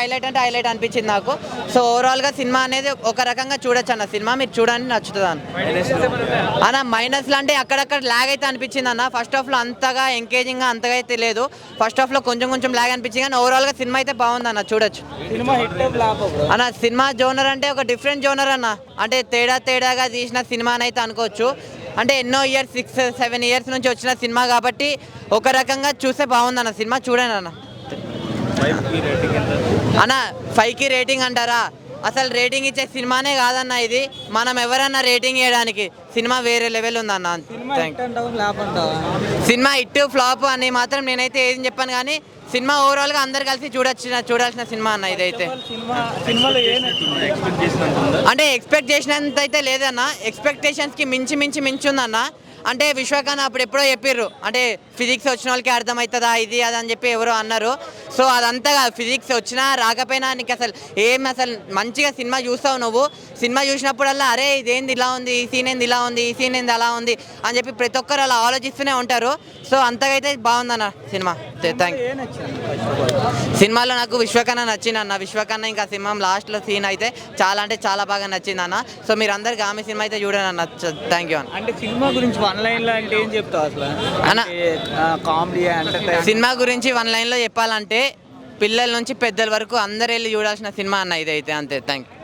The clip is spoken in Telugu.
హైలైట్ అంటే హైలైట్ అనిపించింది నాకు. సో ఓవరాల్గా సినిమా అనేది ఒక రకంగా చూడొచ్చు అన్న. సినిమా మీరు చూడండి, నచ్చుతుంది అన్న. మైనస్లు అంటే అక్కడక్కడ ల్యాగ్ అయితే అనిపించింది అన్న. ఫస్ట్ హాఫ్లో అంతగా ఎంగేజింగ్గా అంతగా అయితే లేదు. ఫస్ట్ హాఫ్లో కొంచెం ల్యాగ్ అనిపించింది, కానీ ఓవరాల్గా సినిమా అయితే బాగుంది అన్న, చూడొచ్చు అన్న. సినిమా జోనర్ అంటే ఒక డిఫరెంట్ జోనర్ అన్న. అంటే తేడాగా తీసిన సినిమా అని అయితే అనుకోవచ్చు. అంటే ఎన్నో ఇయర్స్ 6-7 ఇయర్స్ నుంచి వచ్చిన సినిమా కాబట్టి ఒక రకంగా చూస్తే బాగుందన్న. సినిమా చూడండి అన్న. అన్న 5కి రేటింగ్ అంటారా? అసలు రేటింగ్ ఇచ్చే సినిమానే కాదన్న ఇది. మనం ఎవరన్నా రేటింగ్ ఇవ్వడానికి, సినిమా వేరే లెవెల్ ఉందన్న. సినిమా హిట్ ఫ్లాప్ అని మాత్రం నేనైతే ఏం చెప్పాను, కానీ సినిమా ఓవరాల్గా అందరు కలిసి చూడాల్సిన సినిమా అన్న ఇదైతే. అంటే ఎక్స్పెక్ట్ చేసినంత అయితే లేదన్న. ఎక్స్పెక్టేషన్స్కి మించి ఉందన్న. అంటే విశ్వకర్మ అప్పుడు ఎప్పుడో చెప్పిర్రు, అంటే ఫిజిక్స్ వచ్చిన వాళ్ళకి అర్థమవుతుందా ఇది అది అని చెప్పి ఎవరో అన్నారు. సో అదంతా ఫిజిక్స్ వచ్చినా రాకపోయినా నీకు అసలు మంచిగా సినిమా చూస్తావు నువ్వు. సినిమా చూసినప్పుడల్లా అరే ఇదేంది ఇలా ఉంది, ఈ సీన్ ఏంది ఇలా ఉంది, ఈ సీన్ ఏంది అలా ఉంది అని చెప్పి ప్రతి ఒక్కరు అలా ఆలోచిస్తూనే ఉంటారు. సో అంతగా అయితే బాగుందన్న సినిమా. Thank you. సినిమాలో నాకు విశ్వకర్మ నచ్చిందన్న. విశ్వకర్మ ఇంకా సింహం లాస్ట్లో సీన్ అయితే చాలా అంటే చాలా బాగా నచ్చిందన్న. సో మీరు అందరికి ఆమె సినిమా అయితే చూడండి అన్న. థ్యాంక్ యూ అన్న. అంటే సినిమా గురించి వన్ లైన్లో అంటే ఏం చెప్తావు అసలు అన్న? కామెడీ అంటే సినిమా గురించి వన్ లైన్లో చెప్పాలంటే పిల్లల నుంచి పెద్దల వరకు అందరు వెళ్ళి చూడాల్సిన సినిమా అన్న ఇదైతే. అంతే. Thank you.